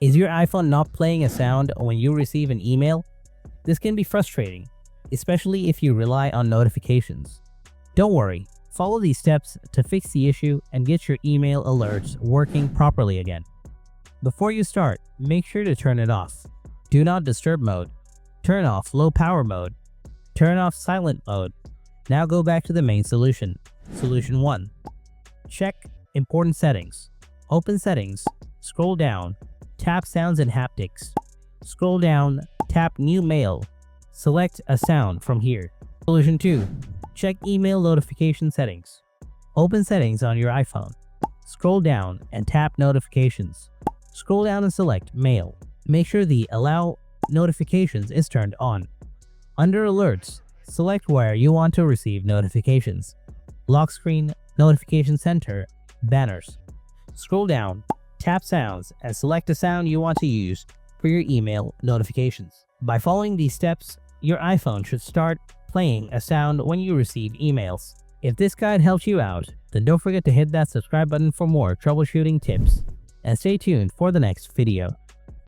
Is your iPhone not playing a sound when you receive an email? This can be frustrating, especially if you rely on notifications. Don't worry, follow these steps to fix the issue and get your email alerts working properly again. Before you start, make sure to turn it off. Do not disturb mode. Turn off low power mode. Turn off silent mode. Now go back to the main solution. Solution 1. Check important settings. Open settings, scroll down, tap sounds and haptics. Scroll down, tap new mail. Select a sound from here. Solution 2. Check email notification settings. Open settings on your iPhone. Scroll down and tap notifications. Scroll down and select mail. Make sure the allow notifications is turned on. Under alerts, select where you want to receive notifications. Lock screen, notification center, banners. Scroll down, tap sounds, and select a sound you want to use for your email notifications. By following these steps, your iPhone should start playing a sound when you receive emails. If this guide helps you out, then don't forget to hit that subscribe button for more troubleshooting tips, and stay tuned for the next video.